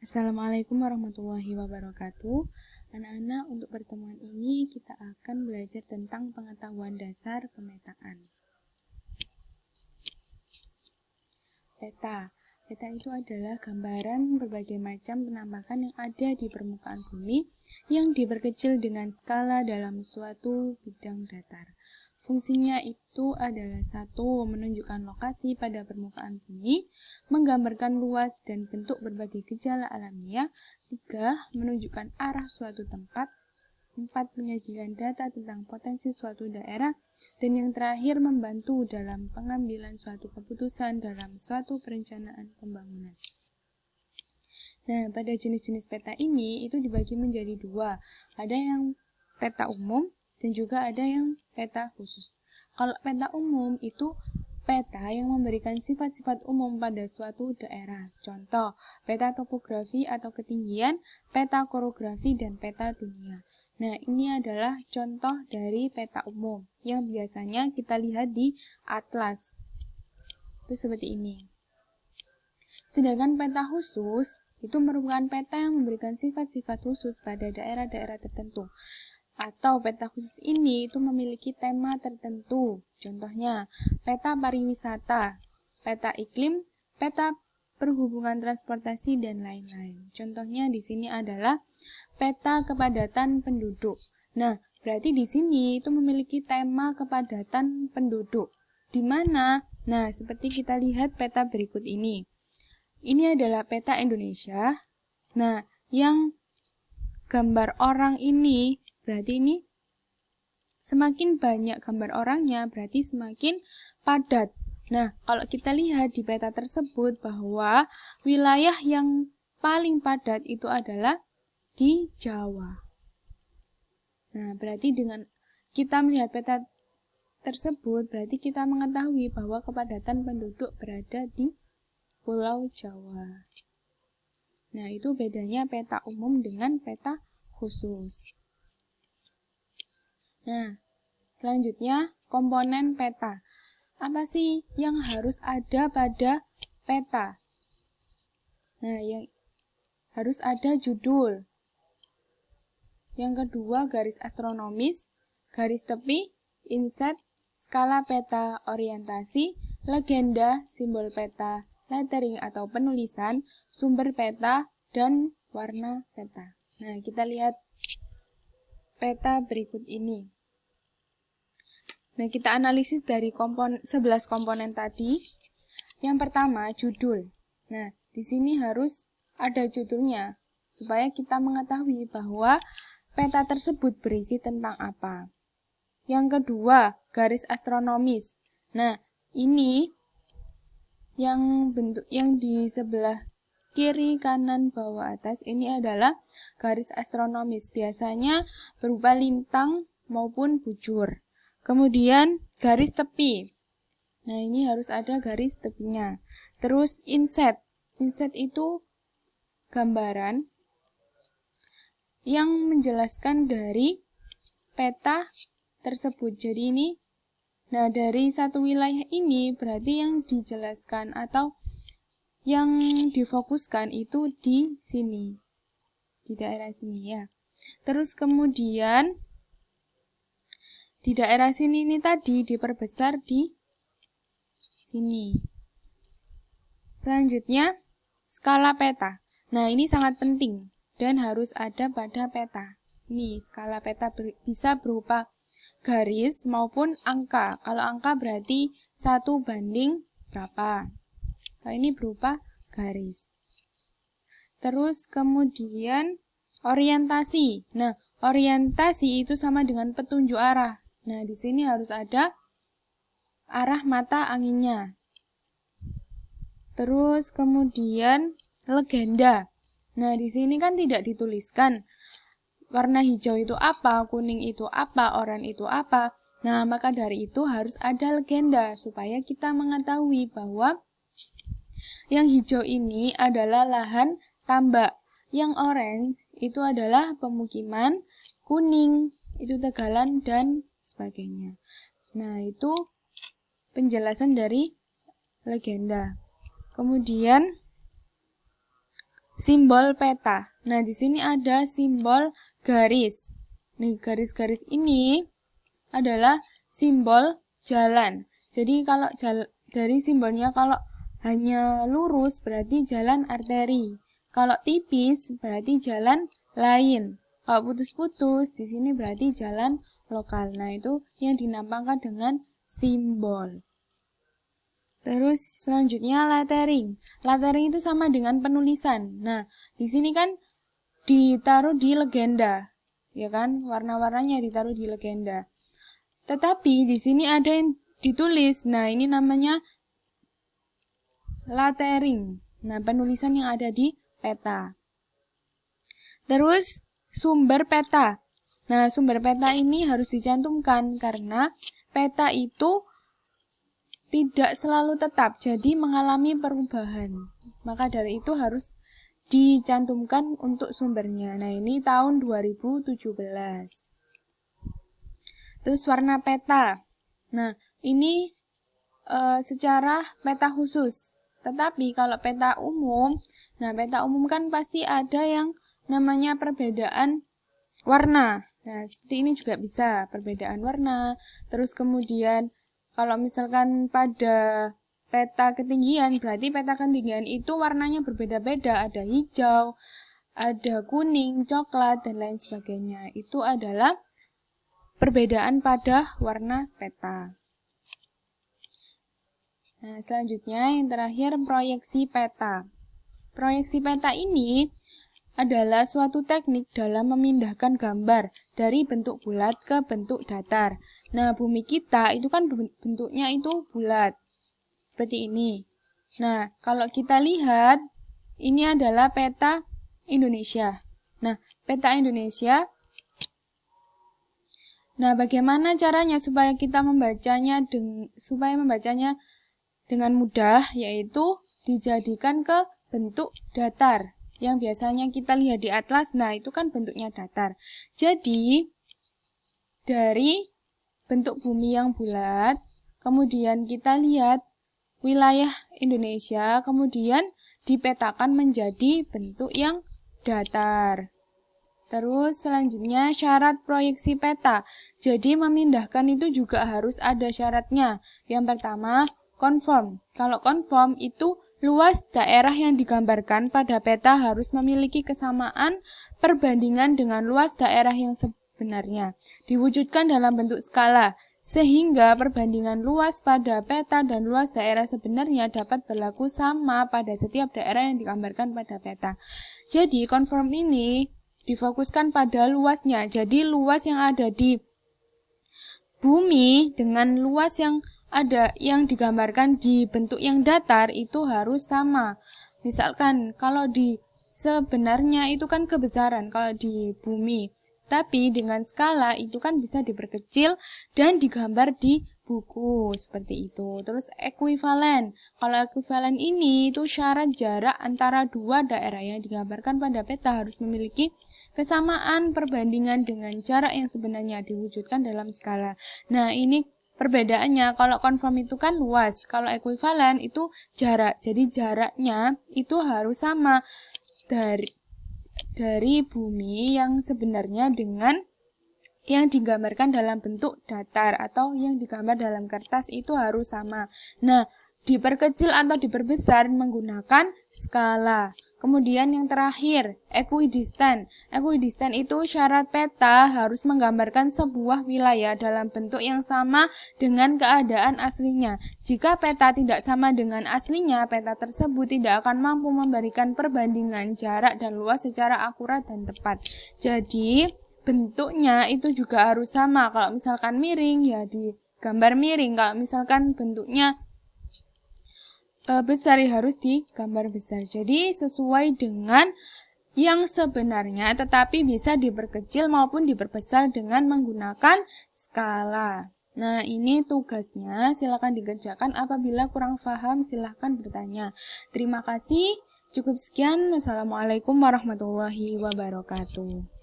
Assalamualaikum warahmatullahi wabarakatuh. Anak-anak, untuk pertemuan ini kita akan belajar tentang pengetahuan dasar pemetaan. Peta. Peta itu adalah gambaran berbagai macam penampakan yang ada di permukaan bumi yang diperkecil dengan skala dalam suatu bidang datar. Fungsinya itu adalah 1. Menunjukkan lokasi pada permukaan bumi, menggambarkan luas dan bentuk berbagai gejala alamiah. 3. Menunjukkan arah suatu tempat. 4. Menyajikan data tentang potensi suatu daerah. Dan yang terakhir, membantu dalam pengambilan suatu keputusan dalam suatu perencanaan pembangunan. Nah, pada jenis-jenis peta ini itu dibagi menjadi 2. Ada yang peta umum dan juga ada yang peta khusus. Kalau peta umum itu peta yang memberikan sifat-sifat umum pada suatu daerah. Contoh, peta topografi atau ketinggian, peta korografi, dan peta dunia. Nah, ini adalah contoh dari peta umum yang biasanya kita lihat di atlas. Itu seperti ini. Sedangkan peta khusus itu merupakan peta yang memberikan sifat-sifat khusus pada daerah-daerah tertentu. Atau peta khusus ini itu memiliki tema tertentu. Contohnya, peta pariwisata, peta iklim, peta perhubungan transportasi, dan lain-lain. Contohnya di sini adalah peta kepadatan penduduk. Nah, berarti di sini itu memiliki tema kepadatan penduduk. Di mana? Nah, seperti kita lihat peta berikut ini. Ini adalah peta Indonesia. Nah, yang gambar orang ini, berarti ini semakin banyak gambar orangnya, berarti semakin padat. Nah, kalau kita lihat di peta tersebut bahwa wilayah yang paling padat itu adalah di Jawa. Nah, berarti dengan kita melihat peta tersebut, berarti kita mengetahui bahwa kepadatan penduduk berada di Pulau Jawa. Nah, itu bedanya peta umum dengan peta khusus. Nah, selanjutnya komponen peta. Apa sih yang harus ada pada peta? Nah, yang harus ada judul. Yang kedua, garis astronomis, garis tepi, inset, skala peta, orientasi, legenda, simbol peta, lettering atau penulisan, sumber peta, dan warna peta. Nah, kita lihat peta berikut ini. Nah, kita analisis dari 11 komponen tadi. Yang pertama, judul. Nah, di sini harus ada judulnya, supaya kita mengetahui bahwa peta tersebut berisi tentang apa. Yang kedua, garis astronomis. Nah, ini yang bentuk yang di sebelah kiri, kanan, bawah, atas ini adalah garis astronomis. Biasanya berupa lintang maupun bujur. Kemudian garis tepi. Nah, ini harus ada garis tepinya. Terus inset. Inset itu gambaran yang menjelaskan dari peta tersebut. Jadi ini, nah dari satu wilayah ini berarti yang dijelaskan atau yang difokuskan itu di sini, di daerah sini ya. Terus kemudian di daerah sini ini tadi diperbesar di sini. Selanjutnya skala peta. Nah, ini sangat penting dan harus ada pada peta. Ini skala peta bisa berupa garis maupun angka. Kalau angka berarti 1 banding berapa. Nah, ini berupa garis. Terus kemudian orientasi. Nah, orientasi itu sama dengan petunjuk arah. Nah, di sini harus ada arah mata anginnya. Terus kemudian legenda. Nah, di sini kan tidak dituliskan warna hijau itu apa, kuning itu apa, oranye itu apa. Nah, maka dari itu harus ada legenda supaya kita mengetahui bahwa yang hijau ini adalah lahan tambak, yang orange itu adalah pemukiman, kuning itu tegalan, dan sebagainya. Nah, itu penjelasan dari legenda. Kemudian simbol peta. Nah, di sini ada simbol garis. Nih, garis-garis ini adalah simbol jalan. Jadi kalau dari simbolnya kalau hanya lurus berarti jalan arteri. Kalau tipis berarti jalan lain. Kalau putus-putus di sini berarti jalan lokal. Nah, itu yang dinampakkan dengan simbol. Terus selanjutnya lettering. Lettering itu sama dengan penulisan. Nah, di sini kan ditaruh di legenda, ya kan? Warna-warnanya ditaruh di legenda. Tetapi di sini ada yang ditulis. Nah, ini namanya lettering. Nah, penulisan yang ada di peta. Terus sumber peta. Nah, sumber peta ini harus dicantumkan karena peta itu tidak selalu tetap, jadi mengalami perubahan. Maka dari itu harus dicantumkan untuk sumbernya. Nah, ini tahun 2017. Terus warna peta. Nah, ini secara peta khusus. Tetapi kalau peta umum, nah peta umum kan pasti ada yang namanya perbedaan warna. Nah, seperti ini juga bisa perbedaan warna. Terus kemudian kalau misalkan pada peta ketinggian, berarti peta ketinggian itu warnanya berbeda-beda. Ada hijau, ada kuning, coklat, dan lain sebagainya. Itu adalah perbedaan pada warna peta. Nah, selanjutnya yang terakhir proyeksi peta. Proyeksi peta ini adalah suatu teknik dalam memindahkan gambar dari bentuk bulat ke bentuk datar. Nah, bumi kita itu kan bentuknya itu bulat. Seperti ini. Nah, kalau kita lihat, ini adalah peta Indonesia. Nah, peta Indonesia. Nah, bagaimana caranya supaya kita membacanya dengan mudah, yaitu dijadikan ke bentuk datar. Yang biasanya kita lihat di atlas, nah itu kan bentuknya datar. Jadi, dari bentuk bumi yang bulat, kemudian kita lihat wilayah Indonesia, kemudian dipetakan menjadi bentuk yang datar. Terus selanjutnya syarat proyeksi peta. Jadi memindahkan itu juga harus ada syaratnya. Yang pertama, konform. Kalau konform itu luas daerah yang digambarkan pada peta harus memiliki kesamaan perbandingan dengan luas daerah yang sebenarnya. Diwujudkan dalam bentuk skala, sehingga perbandingan luas pada peta dan luas daerah sebenarnya dapat berlaku sama pada setiap daerah yang digambarkan pada peta. Jadi, konform ini difokuskan pada luasnya. Jadi, luas yang ada di bumi dengan luas yang digambarkan di bentuk yang datar itu harus sama. Misalkan kalau di sebenarnya itu kan kebesaran kalau di bumi, tapi dengan skala itu kan bisa diperkecil dan digambar di buku seperti itu. Terus ekuivalen. Kalau ekuivalen ini itu syarat jarak antara dua daerah yang digambarkan pada peta harus memiliki kesamaan perbandingan dengan jarak yang sebenarnya diwujudkan dalam skala. Nah, ini perbedaannya. Kalau konform itu kan luas, kalau ekuivalen itu jarak. Jadi jaraknya itu harus sama dari bumi yang sebenarnya dengan yang digambarkan dalam bentuk datar atau yang digambar dalam kertas itu harus sama. Nah, diperkecil atau diperbesar menggunakan skala. Kemudian yang terakhir, equidistant. Equidistant itu syarat peta harus menggambarkan sebuah wilayah dalam bentuk yang sama dengan keadaan aslinya. Jika peta tidak sama dengan aslinya, peta tersebut tidak akan mampu memberikan perbandingan jarak dan luas secara akurat dan tepat. Jadi, bentuknya itu juga harus sama. Kalau misalkan miring, ya digambar miring. Kalau misalkan bentuknya besar, ya harus digambar besar. Jadi sesuai dengan yang sebenarnya, tetapi bisa diperkecil maupun diperbesar dengan menggunakan skala. Nah, ini tugasnya. Silakan dikerjakan. Apabila kurang paham, silakan bertanya. Terima kasih. Cukup sekian. Wassalamualaikum warahmatullahi wabarakatuh.